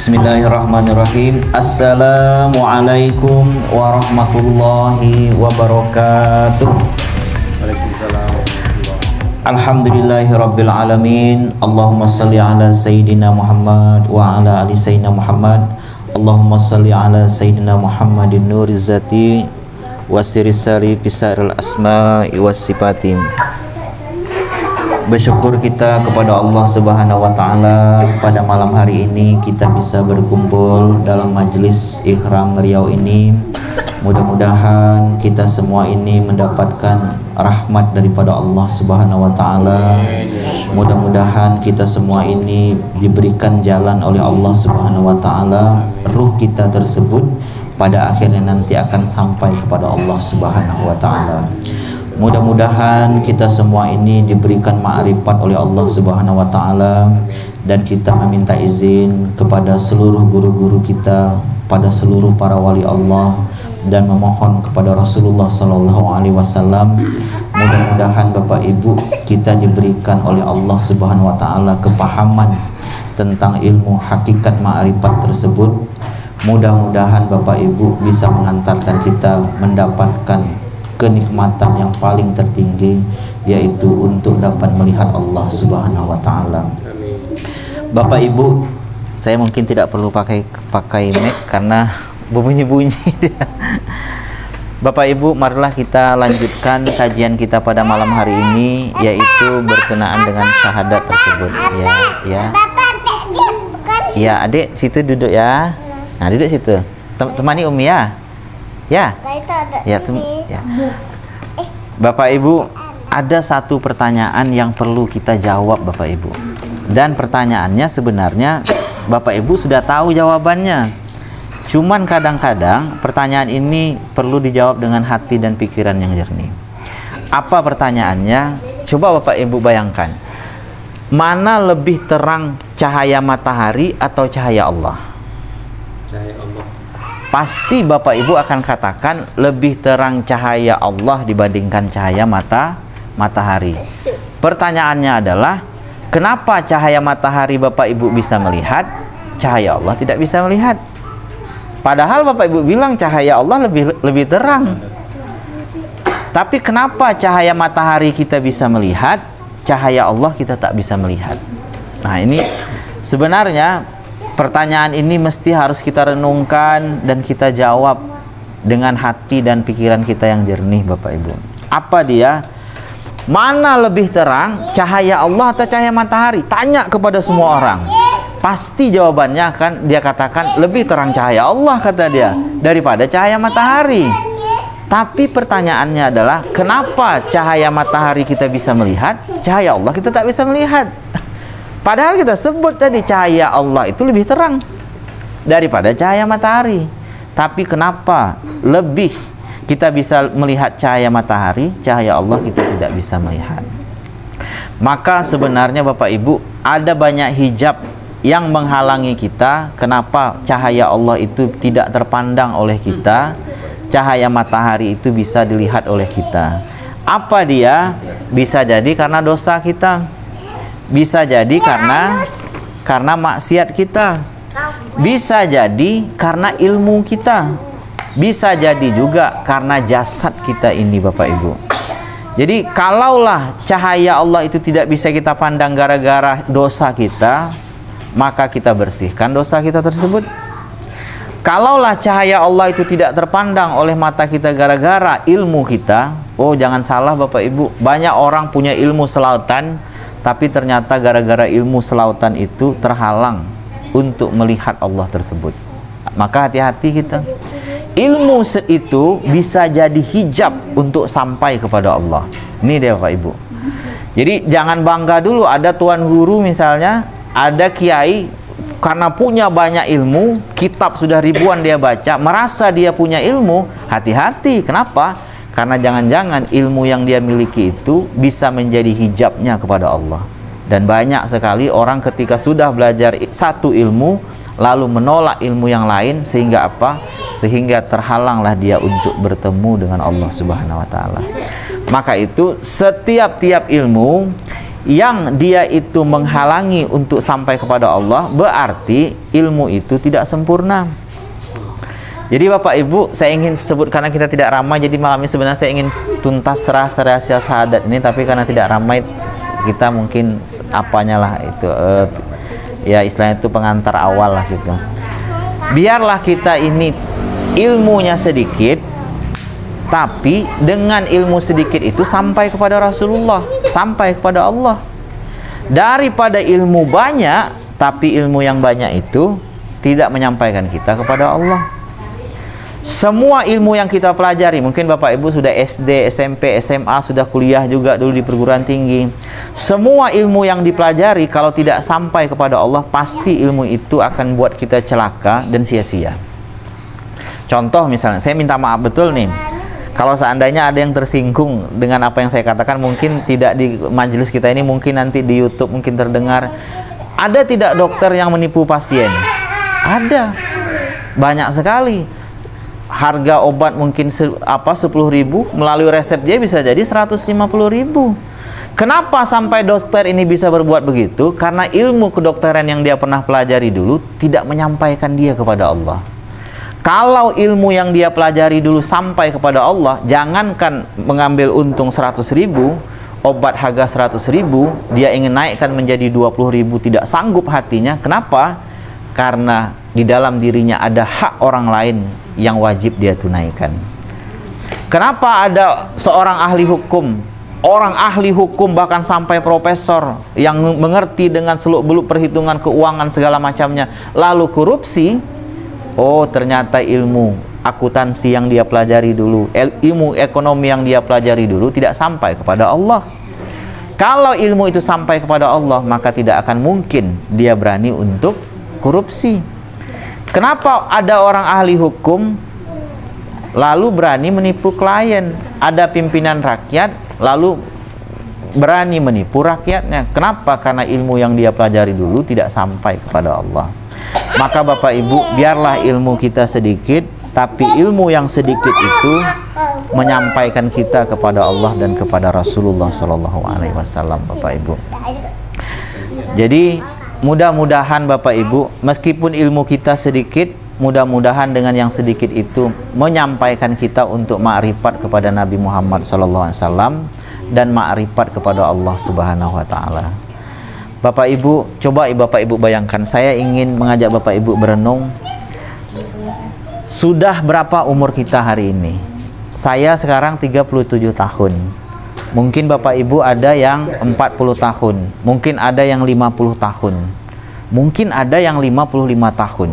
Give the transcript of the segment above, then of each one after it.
Bismillahirrahmanirrahim. Assalamualaikum warahmatullahi wabarakatuh. Waalaikumsalam. Alhamdulillahirabbil alamin. Allahumma shalli ala sayyidina Muhammad wa ala ali sayyidina Muhammad. Allahumma shalli ala sayyidina Muhammadin nuriz zati wasirisari pisaril asma'i wassifatim. Bersyukur kita kepada Allah Subhanahu wa taala, pada malam hari ini kita bisa berkumpul dalam majelis Ikhram Riau ini. Mudah-mudahan kita semua ini mendapatkan rahmat daripada Allah Subhanahu wa taala. Mudah-mudahan kita semua ini diberikan jalan oleh Allah Subhanahu wa taala. Ruh kita tersebut pada akhirnya nanti akan sampai kepada Allah Subhanahu wa taala. Mudah-mudahan kita semua ini diberikan ma'rifat oleh Allah Subhanahu wa taala, dan kita meminta izin kepada seluruh guru-guru kita, pada seluruh para wali Allah, dan memohon kepada Rasulullah sallallahu alaihi wasallam, mudah-mudahan Bapak Ibu kita diberikan oleh Allah Subhanahu wa taala kepahaman tentang ilmu hakikat ma'rifat tersebut. Mudah-mudahan Bapak Ibu bisa mengantarkan kita mendapatkan kenikmatan yang paling tertinggi, yaitu untuk dapat melihat Allah Subhanahu wa taala. Bapak Ibu, saya mungkin tidak perlu pakai mic karena berbunyi-bunyi dia. Bapak Ibu, marilah kita lanjutkan kajian kita pada malam hari ini, yaitu berkenaan dengan syahadat tersebut. Ya, Adik, situ duduk ya. Nah, duduk situ. Temani Umi ya. Ya. Bapak Ibu, ada satu pertanyaan yang perlu kita jawab Bapak Ibu. Dan pertanyaannya sebenarnya Bapak Ibu sudah tahu jawabannya. Cuman kadang-kadang pertanyaan ini perlu dijawab dengan hati dan pikiran yang jernih. Apa pertanyaannya? Coba Bapak Ibu bayangkan. Mana lebih terang, cahaya matahari atau cahaya Allah? Cahaya Allah. Pasti Bapak Ibu akan katakan lebih terang cahaya Allah dibandingkan cahaya matahari. Pertanyaannya adalah, kenapa cahaya matahari Bapak Ibu bisa melihat, cahaya Allah tidak bisa melihat? Padahal Bapak Ibu bilang cahaya Allah lebih terang. Tapi kenapa cahaya matahari kita bisa melihat, cahaya Allah kita tak bisa melihat? Nah, ini sebenarnya pertanyaan ini mesti harus kita renungkan dan kita jawab dengan hati dan pikiran kita yang jernih Bapak Ibu. Apa dia? Mana lebih terang, cahaya Allah atau cahaya matahari? Tanya kepada semua orang. Pasti jawabannya kan dia katakan lebih terang cahaya Allah, kata dia, daripada cahaya matahari. Tapi pertanyaannya adalah, kenapa cahaya matahari kita bisa melihat, cahaya Allah kita tak bisa melihat? Padahal kita sebut tadi cahaya Allah itu lebih terang daripada cahaya matahari. Tapi kenapa lebih kita bisa melihat cahaya matahari, cahaya Allah kita tidak bisa melihat? Maka sebenarnya Bapak Ibu, ada banyak hijab yang menghalangi kita. Kenapa cahaya Allah itu tidak terpandang oleh kita, cahaya matahari itu bisa dilihat oleh kita? Apa dia? Bisa jadi karena dosa kita. Bisa jadi karena maksiat kita. Bisa jadi karena ilmu kita. Bisa jadi juga karena jasad kita ini Bapak Ibu. Jadi kalaulah cahaya Allah itu tidak bisa kita pandang gara-gara dosa kita, maka kita bersihkan dosa kita tersebut. Kalaulah cahaya Allah itu tidak terpandang oleh mata kita gara-gara ilmu kita, oh jangan salah Bapak Ibu, banyak orang punya ilmu selautan, tapi ternyata gara-gara ilmu selautan itu terhalang untuk melihat Allah tersebut. Maka hati-hati kita. Ilmu itu bisa jadi hijab untuk sampai kepada Allah. Ini dia Bapak Ibu. Jadi jangan bangga dulu ada tuan guru misalnya, ada kiai, karena punya banyak ilmu, kitab sudah ribuan dia baca, merasa dia punya ilmu. Hati-hati. Kenapa? Karena jangan-jangan ilmu yang dia miliki itu bisa menjadi hijabnya kepada Allah. Dan banyak sekali orang ketika sudah belajar satu ilmu, lalu menolak ilmu yang lain, sehingga apa? Sehingga terhalanglah dia untuk bertemu dengan Allah Subhanahu wa taala. Maka itu setiap ilmu yang dia itu menghalangi untuk sampai kepada Allah, berarti ilmu itu tidak sempurna. Jadi Bapak Ibu, saya ingin sebut, karena kita tidak ramai, jadi malam ini sebenarnya saya ingin tuntas rahasia syahadat ini, tapi karena tidak ramai, kita mungkin apanya lah itu, ya istilahnya itu pengantar awal lah gitu. Biarlah kita ini ilmunya sedikit, tapi dengan ilmu sedikit itu sampai kepada Rasulullah, sampai kepada Allah. Daripada ilmu banyak, tapi ilmu yang banyak itu tidak menyampaikan kita kepada Allah. Semua ilmu yang kita pelajari, mungkin Bapak Ibu sudah SD, SMP, SMA, sudah kuliah juga dulu di perguruan tinggi. Semua ilmu yang dipelajari kalau tidak sampai kepada Allah, pasti ilmu itu akan buat kita celaka dan sia-sia. Contoh misalnya, saya minta maaf betul nih, kalau seandainya ada yang tersinggung dengan apa yang saya katakan, mungkin tidak di majelis kita ini, mungkin nanti di YouTube mungkin terdengar. Ada tidak dokter yang menipu pasien? Ada, banyak sekali. Harga obat mungkin 10.000, melalui resep dia bisa jadi 150.000. Kenapa sampai dokter ini bisa berbuat begitu? Karena ilmu kedokteran yang dia pernah pelajari dulu tidak menyampaikan dia kepada Allah. Kalau ilmu yang dia pelajari dulu sampai kepada Allah, jangankan mengambil untung 100.000, obat harga 100.000, dia ingin naikkan menjadi 20.000, tidak sanggup hatinya. Kenapa? Karena di dalam dirinya ada hak orang lain yang wajib dia tunaikan. Kenapa ada seorang ahli hukum, orang ahli hukum bahkan sampai profesor yang mengerti dengan seluk-beluk perhitungan keuangan segala macamnya, lalu korupsi? Oh, ternyata ilmu akuntansi yang dia pelajari dulu, ilmu ekonomi yang dia pelajari dulu tidak sampai kepada Allah. Kalau ilmu itu sampai kepada Allah, maka tidak akan mungkin dia berani untuk korupsi. Kenapa ada orang ahli hukum lalu berani menipu klien? Ada pimpinan rakyat lalu berani menipu rakyatnya. Kenapa? Karena ilmu yang dia pelajari dulu tidak sampai kepada Allah. Maka Bapak Ibu, biarlah ilmu kita sedikit, tapi ilmu yang sedikit itu menyampaikan kita kepada Allah dan kepada Rasulullah SAW, Bapak Ibu. Jadi mudah-mudahan Bapak Ibu, meskipun ilmu kita sedikit, mudah-mudahan dengan yang sedikit itu menyampaikan kita untuk ma'rifat kepada Nabi Muhammad SAW dan ma'rifat kepada Allah Subhanahu wa Ta'ala. Bapak Ibu, coba Bapak Ibu bayangkan, saya ingin mengajak Bapak Ibu berenung. Sudah berapa umur kita hari ini? Saya sekarang 37 tahun. Mungkin Bapak Ibu ada yang 40 tahun, mungkin ada yang 50 tahun, mungkin ada yang 55 tahun.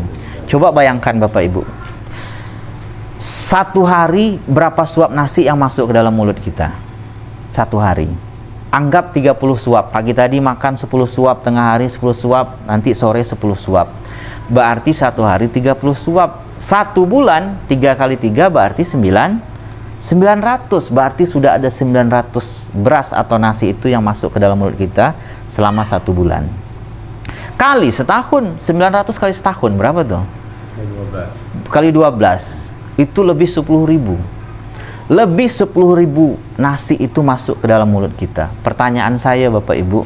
Coba bayangkan Bapak Ibu, satu hari berapa suap nasi yang masuk ke dalam mulut kita? Satu hari. Anggap 30 suap. Pagi tadi makan 10 suap, tengah hari 10 suap, nanti sore 10 suap. Berarti satu hari 30 suap. Satu bulan 3 kali 3 berarti 900. Berarti sudah ada 900 beras atau nasi itu yang masuk ke dalam mulut kita selama 1 bulan. Kali setahun, 900 kali setahun berapa tuh? 12. Kali 12 itu lebih 10.000. Lebih 10.000 nasi itu masuk ke dalam mulut kita. Pertanyaan saya Bapak Ibu,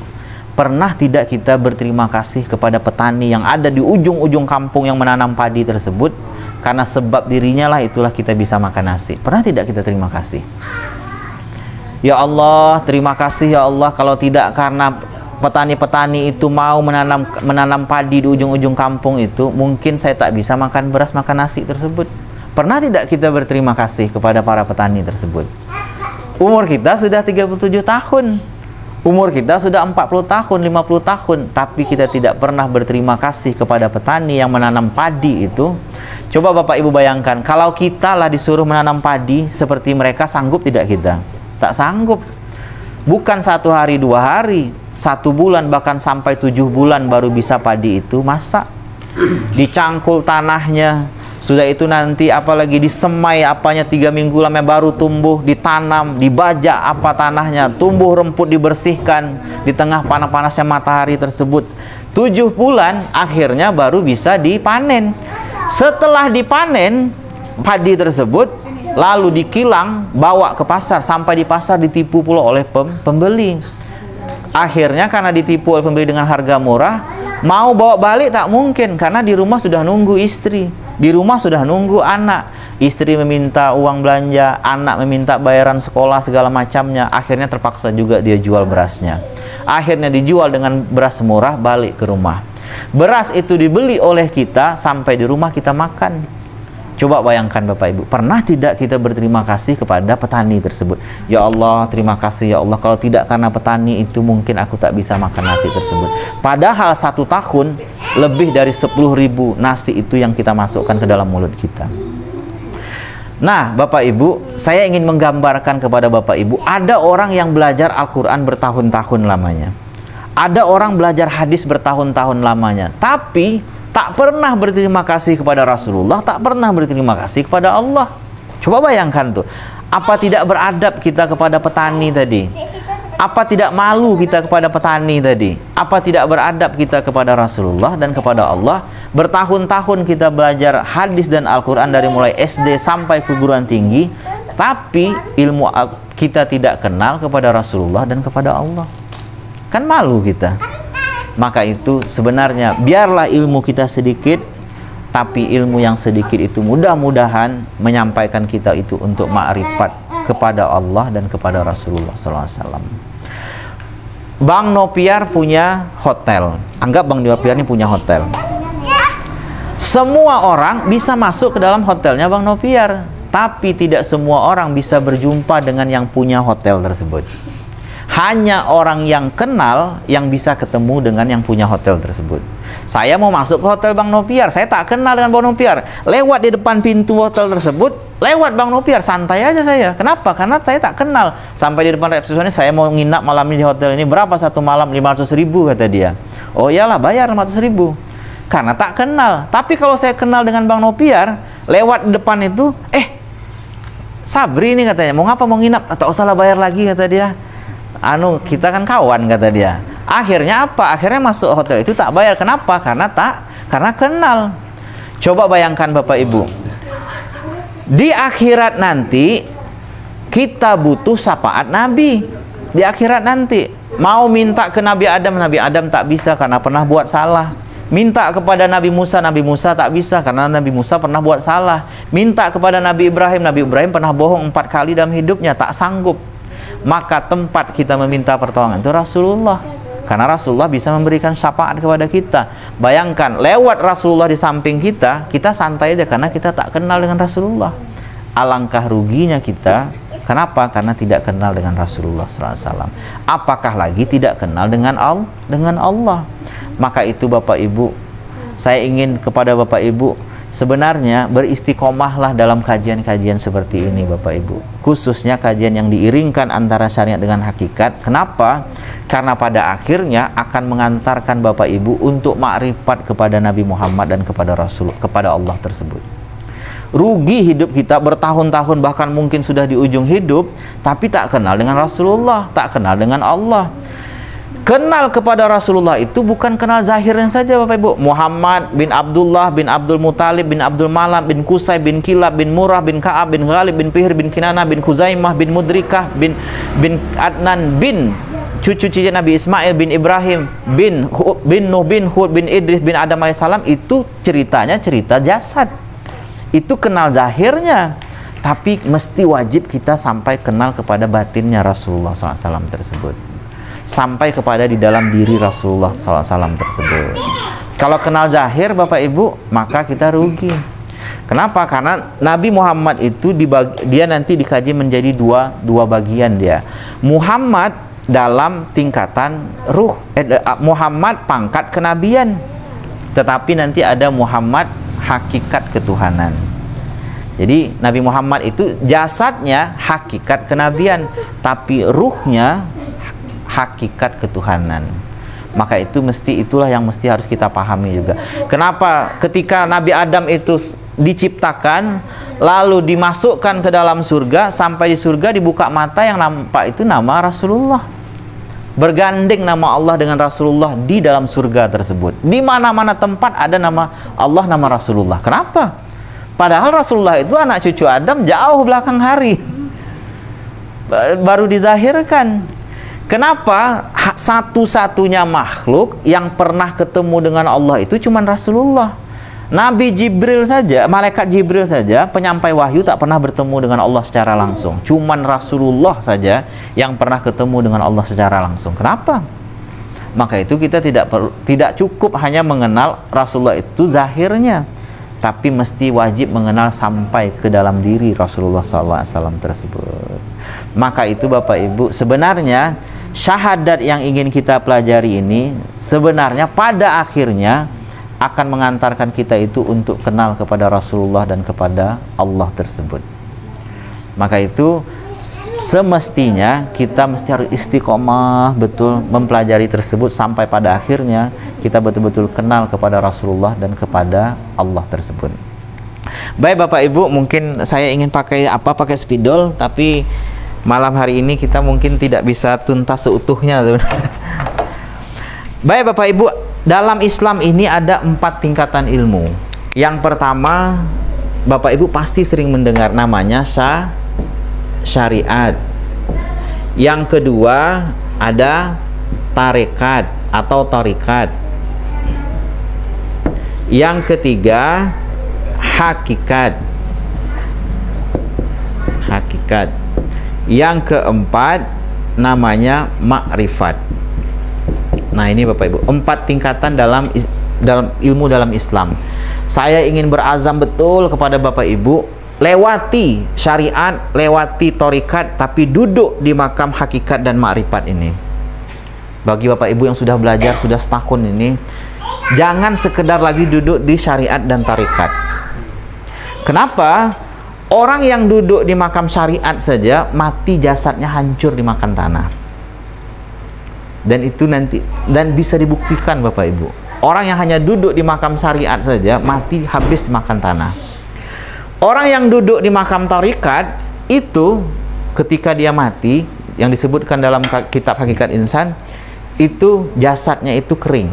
pernah tidak kita berterima kasih kepada petani yang ada di ujung-ujung kampung yang menanam padi tersebut? Karena sebab dirinya lah itulah kita bisa makan nasi. Pernah tidak kita terima kasih? Ya Allah, terima kasih ya Allah, kalau tidak karena petani-petani itu mau menanam padi di ujung-ujung kampung itu, mungkin saya tak bisa makan beras, makan nasi tersebut. Pernah tidak kita berterima kasih kepada para petani tersebut? Umur kita sudah 37 tahun, umur kita sudah 40 tahun, 50 tahun, tapi kita tidak pernah berterima kasih kepada petani yang menanam padi itu. Coba Bapak Ibu bayangkan, kalau kita lah disuruh menanam padi seperti mereka, sanggup tidak kita? Tak sanggup. Bukan 1 hari 2 hari, 1 bulan bahkan sampai 7 bulan baru bisa padi itu masak. Dicangkul tanahnya, sudah itu nanti apalagi disemai apanya 3 minggu lama baru tumbuh, ditanam, dibajak apa tanahnya, tumbuh rumput dibersihkan di tengah panas-panasnya matahari tersebut. 7 bulan akhirnya baru bisa dipanen. Setelah dipanen padi tersebut lalu dikilang, bawa ke pasar, sampai di pasar ditipu pula oleh pembeli. Akhirnya karena ditipu oleh pembeli dengan harga murah, mau bawa balik tak mungkin karena di rumah sudah nunggu istri, di rumah sudah nunggu anak. Istri meminta uang belanja, anak meminta bayaran sekolah segala macamnya. Akhirnya terpaksa juga dia jual berasnya. Akhirnya dijual dengan beras murah, balik ke rumah. Beras itu dibeli oleh kita, sampai di rumah kita makan. Coba bayangkan Bapak Ibu, pernah tidak kita berterima kasih kepada petani tersebut? Ya Allah, terima kasih ya Allah, kalau tidak karena petani itu mungkin aku tak bisa makan nasi tersebut. Padahal 1 tahun lebih dari 10.000 nasi itu yang kita masukkan ke dalam mulut kita. Nah Bapak Ibu, saya ingin menggambarkan kepada Bapak Ibu, ada orang yang belajar Al-Quran bertahun-tahun lamanya, ada orang belajar hadis bertahun-tahun lamanya, tapi tak pernah berterima kasih kepada Rasulullah, tak pernah berterima kasih kepada Allah. Coba bayangkan tuh, apa tidak beradab kita kepada petani tadi? Apa tidak malu kita kepada petani tadi? Apa tidak beradab kita kepada Rasulullah dan kepada Allah? Bertahun-tahun kita belajar hadis dan Al-Quran dari mulai SD sampai perguruan tinggi, tapi ilmu kita tidak kenal kepada Rasulullah dan kepada Allah. Kan malu kita. Maka itu sebenarnya biarlah ilmu kita sedikit, tapi ilmu yang sedikit itu mudah-mudahan menyampaikan kita itu untuk ma'rifat kepada Allah dan kepada Rasulullah SAW. Bang Nopiar punya hotel. Anggap Bang Nopiar ini punya hotel. Semua orang bisa masuk ke dalam hotelnya Bang Nopiar, tapi tidak semua orang bisa berjumpa dengan yang punya hotel tersebut. Hanya orang yang kenal yang bisa ketemu dengan yang punya hotel tersebut. Saya mau masuk ke hotel Bang Nopiar, saya tak kenal dengan Bang Nopiar. Lewat di depan pintu hotel tersebut, lewat Bang Nopiar, santai aja saya. Kenapa? Karena saya tak kenal. Sampai di depan resepsionis, saya mau nginap malam ini di hotel ini, berapa satu malam? 500.000 kata dia. Oh iyalah, bayar 500.000. Karena tak kenal. Tapi kalau saya kenal dengan Bang Nopiar, lewat di depan itu, Sabri ini katanya, mau ngapa, mau nginap? Tak usahlah bayar lagi kata dia. Kita kan kawan kata dia. Akhirnya apa? Akhirnya masuk hotel itu tak bayar. Kenapa? Karena kenal. Coba bayangkan Bapak Ibu, di akhirat nanti kita butuh syafaat Nabi. Di akhirat nanti mau minta ke Nabi Adam tak bisa karena pernah buat salah. Minta kepada Nabi Musa tak bisa karena Nabi Musa pernah buat salah. Minta kepada Nabi Ibrahim pernah bohong 4 kali dalam hidupnya, tak sanggup. Maka tempat kita meminta pertolongan itu Rasulullah, karena Rasulullah bisa memberikan syafaat kepada kita. Bayangkan, lewat Rasulullah di samping kita, kita santai aja karena kita tak kenal dengan Rasulullah. Alangkah ruginya kita. Kenapa? Karena tidak kenal dengan Rasulullah SAW. Apakah lagi tidak kenal dengan Allah. Maka itu Bapak Ibu, saya ingin kepada Bapak Ibu, sebenarnya beristiqomahlah dalam kajian-kajian seperti ini Bapak Ibu, khususnya kajian yang diiringkan antara syariat dengan hakikat. Kenapa? Karena pada akhirnya akan mengantarkan Bapak Ibu untuk makrifat kepada Nabi Muhammad dan kepada Rasul, kepada Allah tersebut. Rugi hidup kita bertahun-tahun, bahkan mungkin sudah di ujung hidup, tapi tak kenal dengan Rasulullah, tak kenal dengan Allah. Kenal kepada Rasulullah itu bukan kenal zahirnya saja Bapak Ibu. Muhammad bin Abdullah bin Abdul Muttalib bin Abdul Malak bin Qusay bin Kilab bin Murrah bin Ka'ab bin Ghalib bin Fihr bin Kinana bin Khuzaimah bin Mudrikah bin Adnan bin cucu Nabi Ismail bin Ibrahim bin Nuh bin Hud bin Idris bin Adam alaihissalam. Itu ceritanya cerita jasad. Itu kenal zahirnya, tapi mesti wajib kita sampai kenal kepada batinnya Rasulullah SAW tersebut, sampai kepada di dalam diri Rasulullah SAW tersebut. Kalau kenal zahir Bapak Ibu, maka kita rugi. Kenapa? Karena Nabi Muhammad itu dia nanti dikaji menjadi dua bagian dia. Muhammad dalam tingkatan ruh, Muhammad pangkat kenabian, tetapi nanti ada Muhammad hakikat ketuhanan. Jadi Nabi Muhammad itu jasadnya hakikat kenabian, tapi ruhnya hakikat ketuhanan. Maka itu itulah yang mesti harus kita pahami juga. Kenapa ketika Nabi Adam itu diciptakan lalu dimasukkan ke dalam surga, sampai di surga dibuka mata, yang nampak itu nama Rasulullah. Bergandeng nama Allah dengan Rasulullah di dalam surga tersebut. Di mana-mana tempat ada nama Allah, nama Rasulullah. Kenapa? Padahal Rasulullah itu anak cucu Adam jauh belakang hari, baru dizahirkan. Kenapa satu-satunya makhluk yang pernah ketemu dengan Allah itu cuma Rasulullah? Nabi Jibril saja, malaikat Jibril saja, penyampai wahyu tak pernah bertemu dengan Allah secara langsung. Cuman Rasulullah saja yang pernah ketemu dengan Allah secara langsung. Kenapa? Maka itu kita tidak cukup hanya mengenal Rasulullah itu zahirnya, tapi mesti wajib mengenal sampai ke dalam diri Rasulullah SAW tersebut. Maka itu Bapak Ibu, sebenarnya syahadat yang ingin kita pelajari ini sebenarnya pada akhirnya akan mengantarkan kita itu untuk kenal kepada Rasulullah dan kepada Allah tersebut. Maka itu semestinya kita mesti harus istiqomah betul mempelajari tersebut sampai pada akhirnya kita betul-betul kenal kepada Rasulullah dan kepada Allah tersebut. Baik Bapak Ibu, mungkin saya ingin pakai spidol, tapi malam hari ini kita mungkin tidak bisa tuntas seutuhnya sebenarnya. Baik Bapak Ibu, dalam Islam ini ada 4 tingkatan ilmu. Yang pertama, Bapak Ibu pasti sering mendengar namanya syariat. Yang kedua ada tarekat atau tarikat. Yang ketiga hakikat. Yang keempat namanya makrifat. Nah ini Bapak Ibu, 4 tingkatan dalam ilmu dalam Islam. Saya ingin berazam betul kepada Bapak Ibu, lewati syariat, lewati tarikat, tapi duduk di makam hakikat dan makrifat ini. Bagi Bapak Ibu yang sudah belajar sudah setahun ini, jangan sekedar lagi duduk di syariat dan tarikat. Kenapa? Orang yang duduk di makam syariat saja mati jasadnya hancur dimakan tanah. Dan itu nanti bisa dibuktikan Bapak Ibu. Orang yang hanya duduk di makam syariat saja mati habis dimakan tanah. Orang yang duduk di makam tarikat itu ketika dia mati, yang disebutkan dalam kitab Hakikat Insan, itu jasadnya itu kering.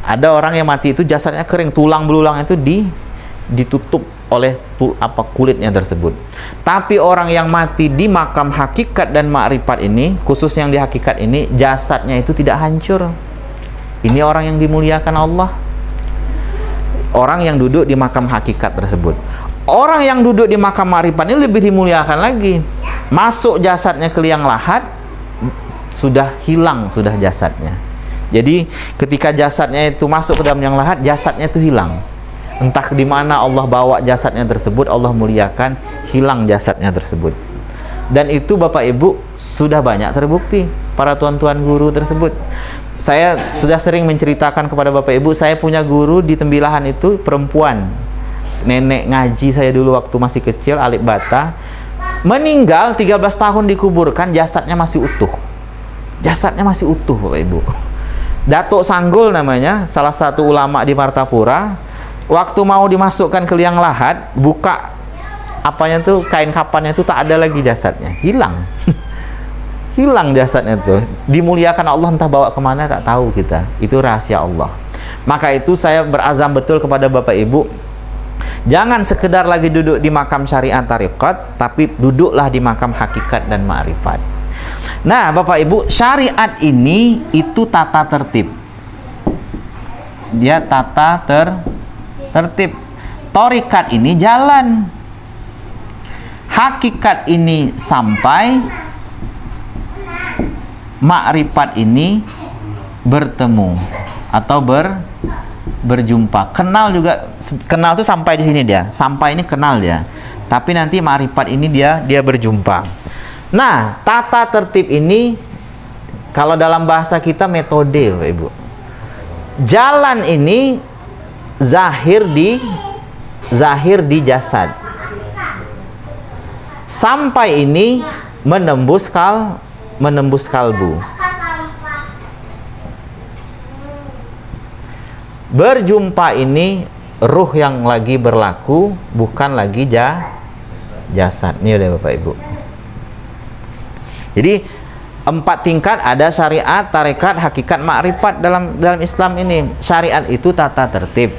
Ada orang yang mati itu jasadnya kering, tulang belulang itu ditutup oleh kulitnya tersebut. Tapi orang yang mati di makam hakikat dan makrifat ini, khusus yang di hakikat ini, jasadnya itu tidak hancur. Ini orang yang dimuliakan Allah. Orang yang duduk di makam hakikat tersebut. Orang yang duduk di makam makrifat ini lebih dimuliakan lagi. Masuk jasadnya ke liang lahat, sudah hilang sudah jasadnya. Jadi ketika jasadnya itu masuk ke dalam liang lahat, jasadnya itu hilang. Entah di mana Allah bawa jasadnya tersebut, Allah muliakan, hilang jasadnya tersebut. Dan itu Bapak Ibu sudah banyak terbukti para tuan-tuan guru tersebut. Saya sudah sering menceritakan kepada Bapak Ibu, saya punya guru di Tembilahan itu perempuan. Nenek ngaji saya dulu waktu masih kecil, Alif Bata. Meninggal 13 tahun dikuburkan, jasadnya masih utuh. Jasadnya masih utuh Bapak Ibu. Datuk Sanggul namanya, salah satu ulama di Martapura. Waktu mau dimasukkan ke liang lahat, buka apanya tuh, kain kapannya itu tak ada lagi jasadnya, hilang. Hilang jasadnya tuh. Dimuliakan Allah, entah bawa kemana tak tahu kita. Itu rahasia Allah. Maka itu saya berazam betul kepada Bapak Ibu, jangan sekedar lagi duduk di makam syariat tariqat, tapi duduklah di makam hakikat dan ma'rifat. Nah Bapak Ibu, syariat ini itu tata tertib. Dia tata tertib. Tarikat ini jalan. Hakikat ini sampai. Makrifat ini bertemu atau berjumpa. Kenal juga, kenal itu sampai di sini dia. Sampai ini kenal dia. Tapi nanti makrifat ini dia berjumpa. Nah, tata tertib ini kalau dalam bahasa kita metode, Bapak Ibu. Jalan ini zahir di jasad. Sampai ini menembus kalbu. Berjumpa ini ruh yang lagi berlaku, bukan lagi jasad. Ini udah Bapak Ibu. Jadi 4 tingkat, ada syariat, tarekat, hakikat, makrifat dalam Islam ini. Syariat itu tata tertib,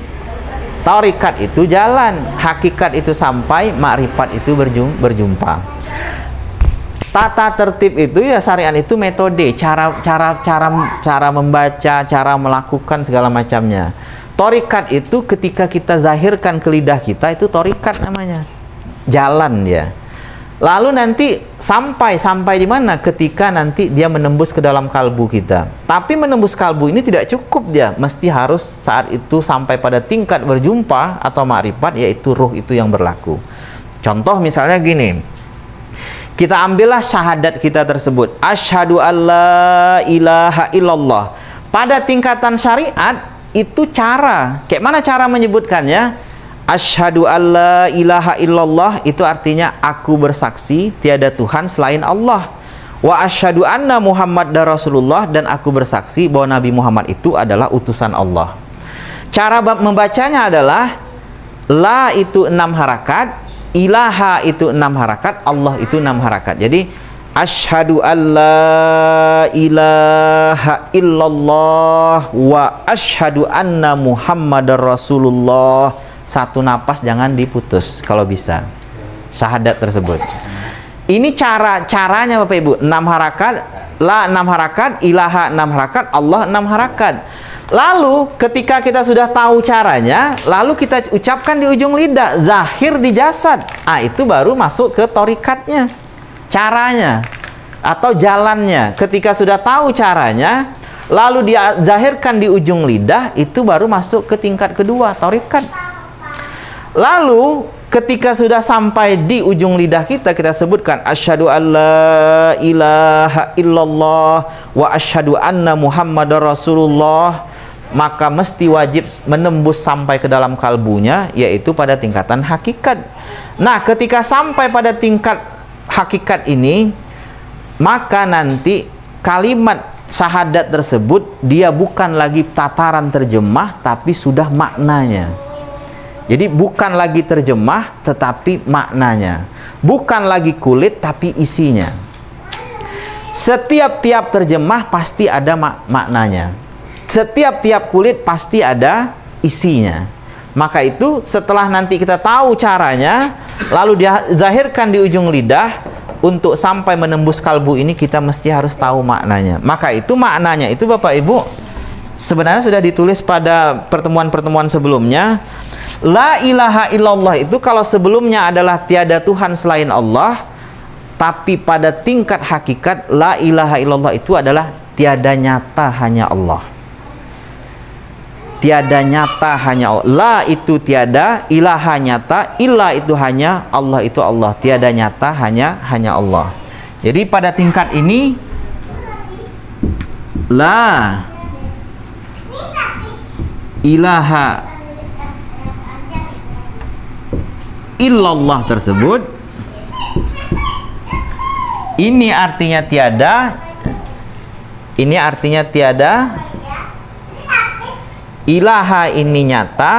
tarekat itu jalan, hakikat itu sampai, makrifat itu berjumpa. Tata tertib itu ya syariat itu metode, cara membaca, cara melakukan segala macamnya. Thariqat itu ketika kita zahirkan ke lidah kita, itu thariqat namanya. Jalan dia. Lalu nanti sampai di mana? Ketika nanti dia menembus ke dalam kalbu kita. Tapi menembus kalbu ini tidak cukup dia, mesti harus saat itu sampai pada tingkat berjumpa atau ma'rifat, yaitu ruh itu yang berlaku. Contoh misalnya gini, kita ambillah syahadat kita tersebut, asyhadu alla ilaha illallah. Pada tingkatan syariat itu cara, kayak mana cara menyebutkannya? Asyhadu alla ilaha illallah itu artinya aku bersaksi tiada Tuhan selain Allah. Wa asyhadu anna Muhammadar Rasulullah, dan aku bersaksi bahwa Nabi Muhammad itu adalah utusan Allah. Cara membacanya adalah la itu 6 harakat, ilaha itu 6 harakat, Allah itu 6 harakat. Jadi asyhadu alla ilaha illallah wa asyhadu anna Muhammadar Rasulullah. Satu napas jangan diputus kalau bisa. Syahadat tersebut. Ini caranya Bapak Ibu, 6 harakat, la 6 harakat, ilaha 6 harakat, Allah 6 harakat. Lalu ketika kita sudah tahu caranya, lalu kita ucapkan di ujung lidah, zahir di jasad. Itu baru masuk ke thariqatnya. Caranya atau jalannya. Ketika sudah tahu caranya, lalu dia zahirkan di ujung lidah, itu baru masuk ke tingkat kedua, thariqat. Lalu ketika sudah sampai di ujung lidah kita, kita sebutkan asyhadu alla ilaha illallah wa asyhadu anna Muhammadar Rasulullah, maka mesti wajib menembus sampai ke dalam kalbunya, yaitu pada tingkatan hakikat. Nah, ketika sampai pada tingkat hakikat ini, maka nanti kalimat syahadat tersebut dia bukan lagi tataran terjemah, tapi sudah maknanya. Jadi bukan lagi terjemah, tetapi maknanya. Bukan lagi kulit, tapi isinya. Setiap-tiap terjemah pasti ada maknanya. Setiap-tiap kulit pasti ada isinya. Maka itu setelah nanti kita tahu caranya, lalu dia zahirkan di ujung lidah, untuk sampai menembus kalbu ini kita mesti harus tahu maknanya. Maka itu maknanya itu Bapak Ibu sebenarnya sudah ditulis pada pertemuan-pertemuan sebelumnya. La ilaha illallah itu kalau sebelumnya adalah tiada Tuhan selain Allah, tapi pada tingkat hakikat la ilaha illallah itu adalah tiada nyata hanya Allah. Tiada nyata hanya Allah. La itu tiada, ilaha nyata, illa itu hanya, Allah itu Allah. Tiada nyata hanya Allah. Jadi pada tingkat ini la ilaha illallah tersebut, ini artinya tiada, ini artinya tiada, ilaha ini nyata,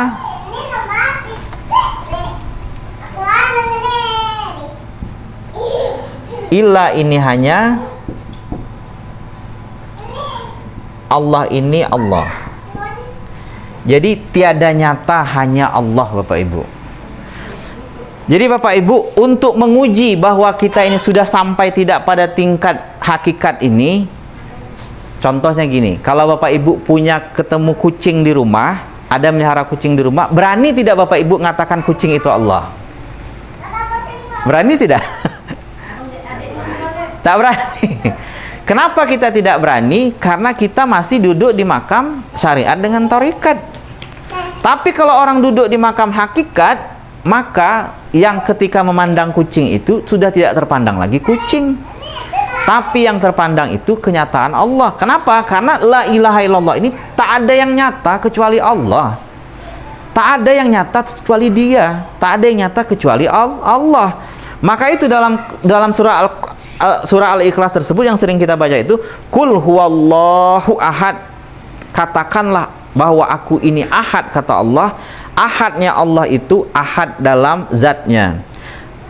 illa ini hanya, Allah ini Allah. Jadi tiada nyata hanya Allah Bapak Ibu. Jadi Bapak Ibu, untuk menguji bahwa kita ini sudah sampai tidak pada tingkat hakikat ini, contohnya gini, kalau Bapak Ibu punya ketemu kucing di rumah, ada melihara kucing di rumah, berani tidak Bapak Ibu mengatakan kucing itu Allah? Berani tidak? Tak berani. Kenapa kita tidak berani? Karena kita masih duduk di makam syariat dengan thariqat. Tapi kalau orang duduk di makam hakikat, maka yang ketika memandang kucing itu sudah tidak terpandang lagi kucing, tapi yang terpandang itu kenyataan Allah. Kenapa? Karena la ilaha illallah ini tak ada yang nyata kecuali Allah. Tak ada yang nyata kecuali Dia. Tak ada yang nyata kecuali Allah. Maka itu dalam surah Al-Ikhlas tersebut yang sering kita baca itu, Qul huwallahu ahad. Katakanlah bahwa aku ini ahad, kata Allah. Ahadnya Allah itu ahad dalam zatnya,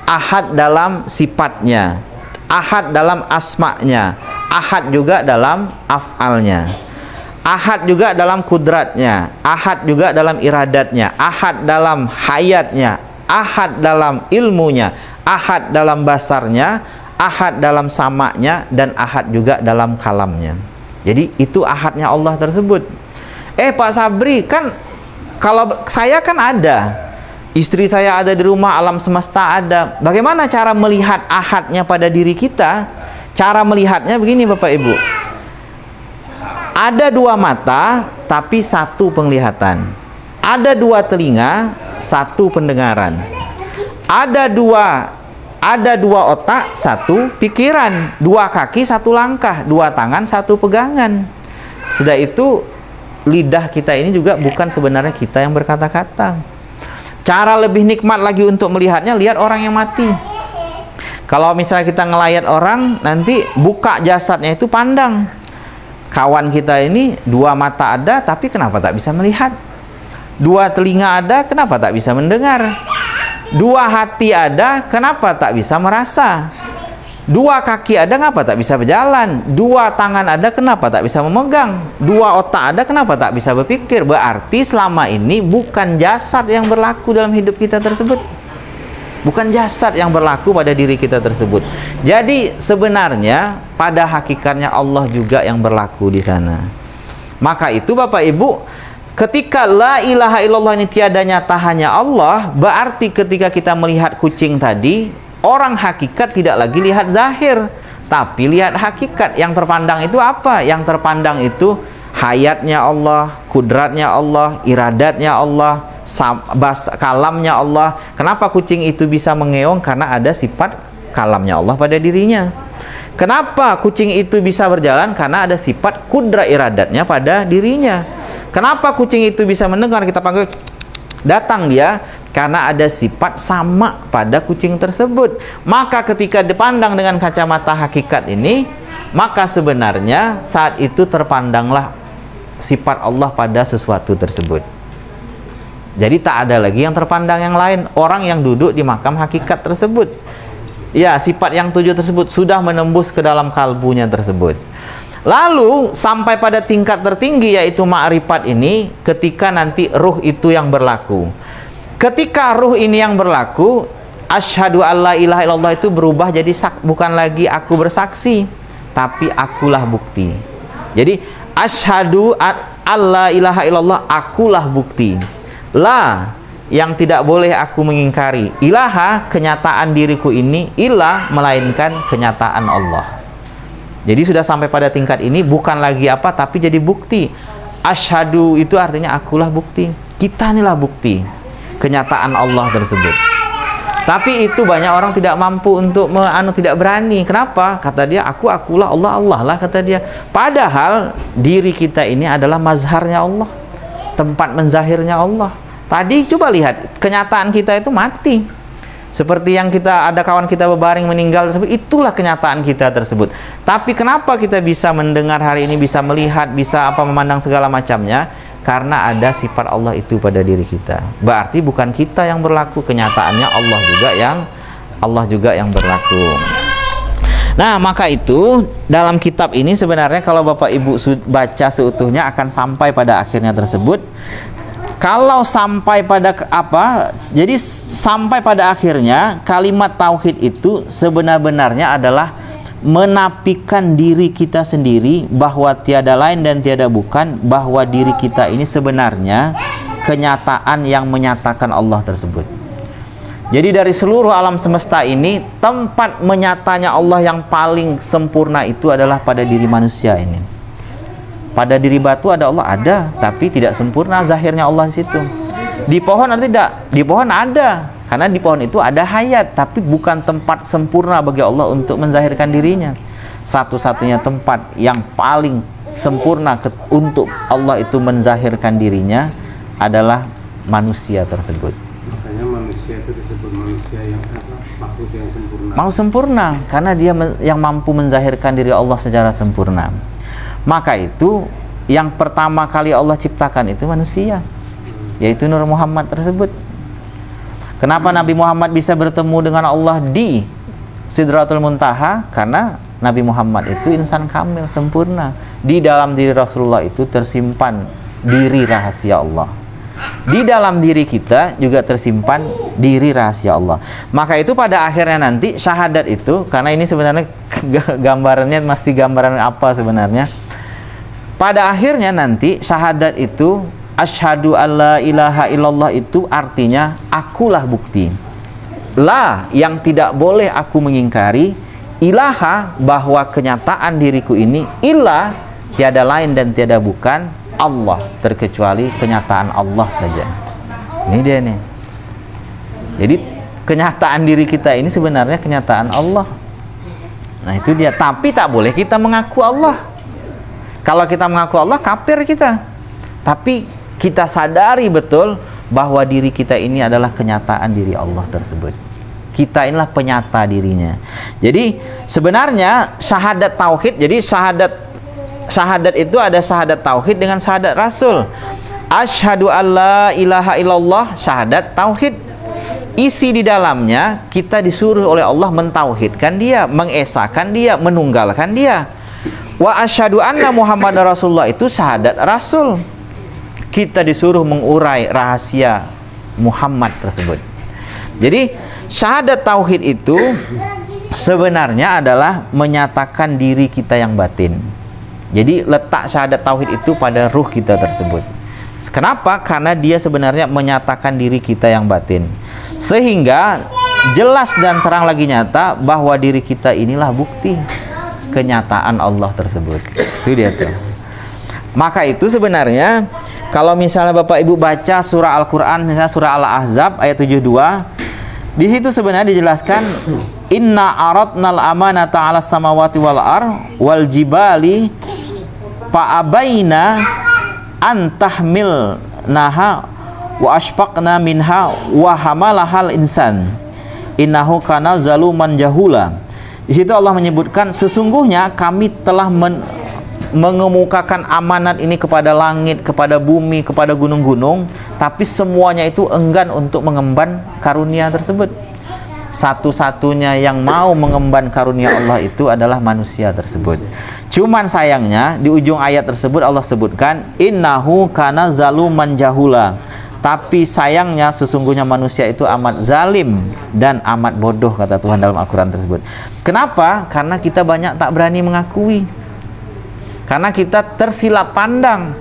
ahad dalam sifatnya, ahad dalam asma'nya, ahad juga dalam af'alnya, ahad juga dalam kudratnya, ahad juga dalam iradatnya, ahad dalam hayatnya, ahad dalam ilmunya, ahad dalam basarnya, ahad dalam samanya dan ahad juga dalam kalamnya. Jadi itu ahadnya Allah tersebut. Pak Sabri, kan kalau saya kan ada, istri saya ada di rumah, alam semesta ada. Bagaimana cara melihat ahadnya pada diri kita? Cara melihatnya begini Bapak Ibu. Ada dua mata tapi satu penglihatan. Ada dua telinga, satu pendengaran. Ada dua otak, satu pikiran. Dua kaki, satu langkah. Dua tangan, satu pegangan. Sudah itu, lidah kita ini juga bukan sebenarnya kita yang berkata-kata. Cara lebih nikmat lagi untuk melihatnya, lihat orang yang mati. Kalau misalnya kita ngelayat orang, nanti buka jasadnya itu pandang. Kawan kita ini dua mata ada, tapi kenapa tak bisa melihat? Dua telinga ada, kenapa tak bisa mendengar? Dua hati ada, kenapa tak bisa merasa? Dua kaki ada, kenapa tak bisa berjalan? Dua tangan ada, kenapa tak bisa memegang? Dua otak ada, kenapa tak bisa berpikir? Berarti selama ini bukan jasad yang berlaku dalam hidup kita tersebut. Bukan jasad yang berlaku pada diri kita tersebut. Jadi sebenarnya pada hakikatnya Allah juga yang berlaku di sana. Maka itu Bapak Ibu, ketika la ilaha illallah ini tiada nyata hanya Allah, berarti ketika kita melihat kucing tadi, orang hakikat tidak lagi lihat zahir, tapi lihat hakikat. Yang terpandang itu apa? Yang terpandang itu hayatnya Allah, kudratnya Allah, iradatnya Allah, kalamnya Allah. Kenapa kucing itu bisa mengeong? Karena ada sifat kalamnya Allah pada dirinya. Kenapa kucing itu bisa berjalan? Karena ada sifat kudrat iradatnya pada dirinya. Kenapa kucing itu bisa mendengar? Kita panggil, datang dia, karena ada sifat sama pada kucing tersebut. Maka ketika dipandang dengan kacamata hakikat ini, maka sebenarnya saat itu terpandanglah sifat Allah pada sesuatu tersebut. Jadi tak ada lagi yang terpandang yang lain. Orang yang duduk di makam hakikat tersebut, ya, sifat yang tujuh tersebut sudah menembus ke dalam kalbunya tersebut. Lalu sampai pada tingkat tertinggi, yaitu ma'rifat ini, ketika nanti ruh itu yang berlaku. Ketika ruh ini yang berlaku, asyhadu alla ilaha illallah itu berubah jadi bukan lagi aku bersaksi, tapi akulah bukti. Jadi asyhadu alla ilaha illallah, akulah bukti. La, yang tidak boleh aku mengingkari. Ilaha, kenyataan diriku ini. Ilah, melainkan kenyataan Allah. Jadi sudah sampai pada tingkat ini, bukan lagi apa, tapi jadi bukti. Asyhadu itu artinya akulah bukti. Kita inilah bukti kenyataan Allah tersebut. Tapi itu banyak orang tidak mampu untuk tidak berani. Kenapa? Kata dia, akulah Allah, Allah lah, kata dia. Padahal diri kita ini adalah mazharnya Allah, tempat menzahirnya Allah. Tadi coba lihat, kenyataan kita itu mati. Seperti yang kita, ada kawan kita berbaring meninggal tersebut, itulah kenyataan kita tersebut. Tapi kenapa kita bisa mendengar hari ini, bisa melihat, bisa memandang segala macamnya? Karena ada sifat Allah itu pada diri kita. Berarti bukan kita yang berlaku, kenyataannya Allah juga yang berlaku. Nah, maka itu dalam kitab ini sebenarnya kalau Bapak Ibu baca seutuhnya akan sampai pada akhirnya tersebut. Kalau sampai pada apa? Jadi sampai pada akhirnya kalimat tauhid itu sebenar-benarnya adalah menafikan diri kita sendiri bahwa tiada lain dan tiada bukan, bahwa diri kita ini sebenarnya kenyataan yang menyatakan Allah tersebut. Jadi dari seluruh alam semesta ini, tempat menyatanya Allah yang paling sempurna itu adalah pada diri manusia ini. Pada diri batu ada Allah, ada, tapi tidak sempurna zahirnya Allah di situ. Di pohon ada tidak? Di pohon ada, karena di pohon itu ada hayat, tapi bukan tempat sempurna bagi Allah untuk menzahirkan dirinya. Satu-satunya tempat yang paling sempurna untuk Allah itu menzahirkan dirinya adalah manusia tersebut. Makanya manusia itu disebut manusia yang apa? Makhluk yang sempurna. Mau sempurna, karena dia yang mampu menzahirkan diri Allah secara sempurna. Maka itu yang pertama kali Allah ciptakan itu manusia, yaitu Nur Muhammad tersebut. Kenapa Nabi Muhammad bisa bertemu dengan Allah di Sidratul Muntaha? Karena Nabi Muhammad itu insan kamil, sempurna. Di dalam diri Rasulullah itu tersimpan diri rahasia Allah. di dalam diri kita juga tersimpan diri rahasia Allah. Maka itu pada akhirnya nanti syahadat itu, karena ini sebenarnya gambarannya masih gambaran apa sebenarnya. Pada akhirnya nanti syahadat itu, asyhadu alla ilaha illallah itu artinya akulah bukti. La yang tidak boleh aku mengingkari, ilaha bahwa kenyataan diriku ini, ilah tiada lain dan tiada bukan Allah, terkecuali kenyataan Allah saja. Ini dia nih. Jadi kenyataan diri kita ini sebenarnya kenyataan Allah. Nah itu dia. Tapi tak boleh kita mengaku Allah. Kalau kita mengaku Allah, kafir kita. Tapi kita sadari betul bahwa diri kita ini adalah kenyataan diri Allah tersebut. Kita inilah penyata dirinya. Jadi sebenarnya syahadat tauhid, jadi syahadat itu ada syahadat tauhid dengan syahadat rasul. Asyhadu alla ilaha illallah, syahadat tauhid. Isi di dalamnya kita disuruh oleh Allah mentauhidkan dia, mengesakan dia, menunggalkan dia. Wa asyhadu anna Muhammadar Rasulullah itu syahadat rasul. Kita disuruh mengurai rahasia Muhammad tersebut. Jadi syahadat tauhid itu sebenarnya adalah menyatakan diri kita yang batin. Jadi letak syahadat tauhid itu pada ruh kita tersebut. Kenapa? Karena dia sebenarnya menyatakan diri kita yang batin. Sehingga jelas dan terang lagi nyata bahwa diri kita inilah bukti kenyataan Allah tersebut. Itu dia tuh. Maka itu sebenarnya kalau misalnya Bapak Ibu baca surah Al-Qur'an, misalnya surah Al-Ahzab ayat 72, di situ sebenarnya dijelaskan inna aradnal amanata 'alas samawati wal wal jibali fa abaina an tahmilnaha wa ashfaqna minha wa hamalahal insan innahu kana zaluman jahula. Di situ Allah menyebutkan sesungguhnya kami telah mengemukakan amanat ini kepada langit, kepada bumi, kepada gunung-gunung, tapi semuanya itu enggan untuk mengemban karunia tersebut. Satu-satunya yang mau mengemban karunia Allah itu adalah manusia tersebut. Cuman sayangnya di ujung ayat tersebut Allah sebutkan innahu kana zaluman jahula. Tapi sayangnya sesungguhnya manusia itu amat zalim dan amat bodoh, kata Tuhan dalam Al-Quran tersebut. Kenapa? Karena kita banyak tak berani mengakui. Karena kita tersilap pandang.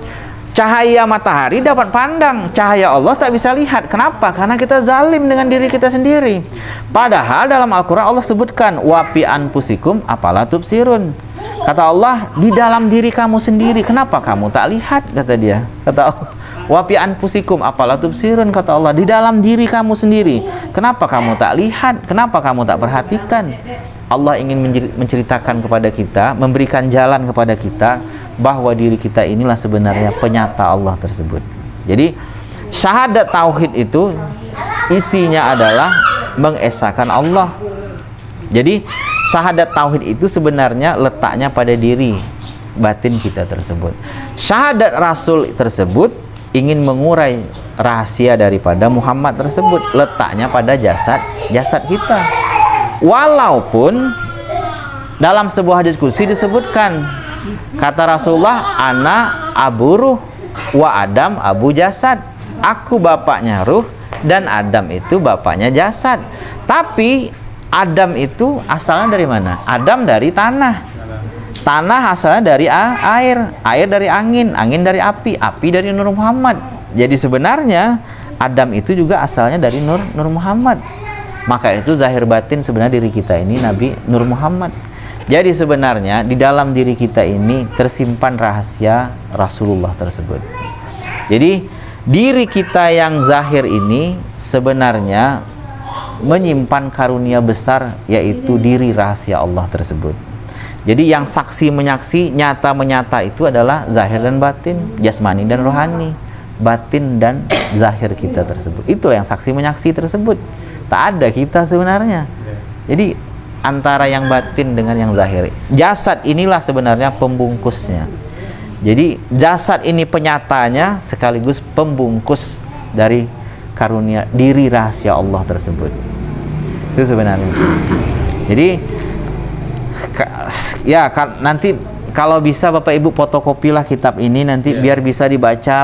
Cahaya matahari dapat pandang, cahaya Allah tak bisa lihat. Kenapa? Karena kita zalim dengan diri kita sendiri. Padahal dalam Al-Quran Allah sebutkan wapi anfusikum apala tubsirun. Kata Allah, di dalam diri kamu sendiri, kenapa kamu tak lihat? Kata dia. Kata Allah, wapi anfusikum apala tubsirun. Kata Allah, di dalam diri kamu sendiri, kenapa kamu tak lihat? Kenapa kamu tak perhatikan? Allah ingin menceritakan kepada kita, memberikan jalan kepada kita bahwa diri kita inilah sebenarnya penyata Allah tersebut. Jadi syahadat tauhid itu isinya adalah mengesahkan Allah. Jadi syahadat tauhid itu sebenarnya letaknya pada diri batin kita tersebut. Syahadat rasul tersebut ingin mengurai rahasia daripada Muhammad tersebut, letaknya pada jasad kita. Walaupun dalam sebuah diskusi disebutkan, kata Rasulullah, ana abu ruh wa Adam abu jasad. Aku bapaknya ruh dan Adam itu bapaknya jasad. Tapi Adam itu asalnya dari mana? Adam dari tanah. Tanah asalnya dari air, air dari angin, angin dari api, api dari Nur Muhammad. Jadi sebenarnya Adam itu juga asalnya dari Nur Muhammad. Maka itu zahir batin sebenarnya diri kita ini Nabi Nur Muhammad. Jadi sebenarnya di dalam diri kita ini tersimpan rahasia Rasulullah tersebut. Jadi diri kita yang zahir ini sebenarnya menyimpan karunia besar, yaitu diri rahasia Allah tersebut. Jadi yang saksi menyaksi, nyata menyata itu adalah zahir dan batin, jasmani dan rohani, batin dan zahir kita tersebut. Itulah yang saksi menyaksi tersebut. Tak ada kita sebenarnya. Jadi antara yang batin dengan yang zahir. Jasad inilah sebenarnya pembungkusnya. Jadi jasad ini penyatanya sekaligus pembungkus dari karunia diri rahasia Allah tersebut. Itu sebenarnya. Jadi ya nanti kalau bisa Bapak Ibu fotokopilah kitab ini nanti biar bisa dibaca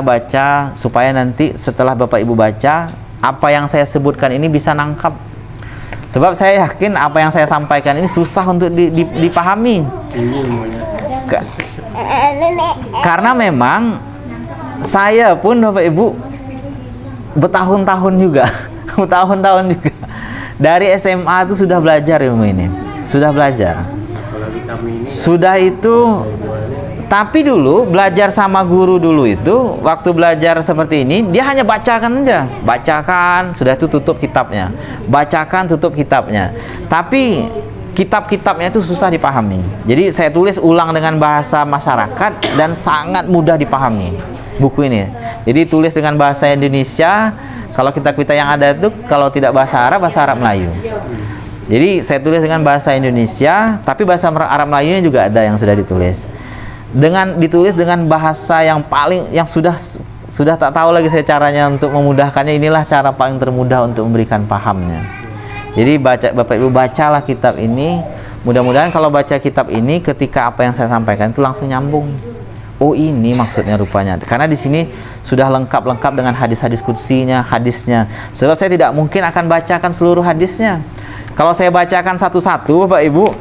supaya nanti setelah Bapak Ibu baca apa yang saya sebutkan ini bisa nangkap. Sebab saya yakin apa yang saya sampaikan ini susah untuk dipahami. Karena memang saya pun Bapak Ibu bertahun-tahun juga dari SMA itu sudah belajar ilmu ini, sudah belajar. Sudah itu, tapi dulu belajar sama guru dulu itu, waktu belajar seperti ini, dia hanya bacakan aja, bacakan, sudah itu tutup kitabnya, bacakan, tutup kitabnya. Tapi kitab-kitabnya itu susah dipahami. Jadi saya tulis ulang dengan bahasa masyarakat dan sangat mudah dipahami buku ini. Jadi tulis dengan bahasa Indonesia. Kalau kita yang ada itu, kalau tidak bahasa Arab Melayu. Jadi saya tulis dengan bahasa Indonesia, tapi bahasa Arab Melayunya juga ada yang sudah ditulis. Ditulis dengan bahasa yang sudah tak tahu lagi saya caranya untuk memudahkannya. Inilah cara paling termudah untuk memberikan pahamnya. Jadi Bapak Ibu bacalah kitab ini. Mudah-mudahan kalau baca kitab ini, ketika apa yang saya sampaikan itu langsung nyambung. Oh, ini maksudnya rupanya. Karena di sini sudah lengkap dengan hadis-hadis qudsinya, hadisnya. Sebab saya tidak mungkin akan bacakan seluruh hadisnya. Kalau saya bacakan satu-satu, Bapak Ibu,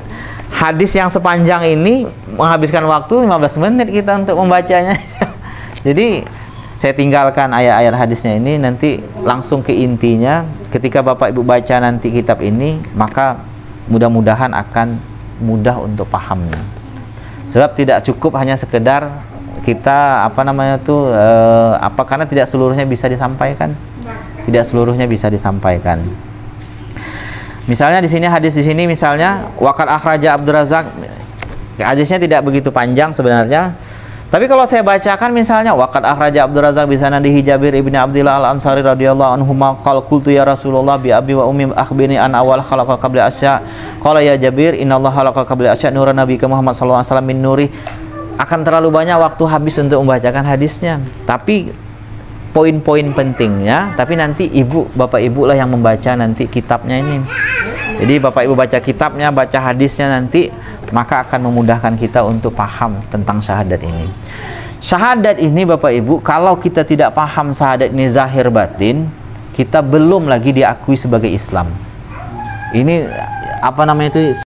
hadis yang sepanjang ini menghabiskan waktu 15 menit kita untuk membacanya. Jadi saya tinggalkan ayat-ayat hadisnya ini, nanti langsung ke intinya. Ketika Bapak Ibu baca nanti kitab ini, maka mudah-mudahan akan mudah untuk pahamnya. Sebab tidak cukup hanya sekedar kita karena tidak seluruhnya bisa disampaikan. Tidak seluruhnya bisa disampaikan. Misalnya di sini hadis di sini misalnya waqad akhraja Abdurrazzaq. Hadisnya tidak begitu panjang sebenarnya. Tapi kalau saya bacakan misalnya waqad akhraja Abdurrazzaq bi sanadihi Jabir ibni Abdillah al-Ansari radhiyallahu anhu qala qultu ya Rasulullah bi abi wa ummi akhbirni an awal khalaqa qabla asya. Qala ya Jabir innallaha khalaqa qabla asya nuran nabiyyi Muhammad sallallahu alaihi wasallam min nuri. Akan terlalu banyak waktu habis untuk membacakan hadisnya. Tapi poin-poin pentingnya, tapi nanti Bapak Ibu lah yang membaca nanti kitabnya ini. Jadi Bapak Ibu baca kitabnya, baca hadisnya nanti, maka akan memudahkan kita untuk paham tentang syahadat ini. Syahadat ini Bapak Ibu, kalau kita tidak paham syahadat ini zahir batin, kita belum lagi diakui sebagai Islam. Ini apa namanya itu?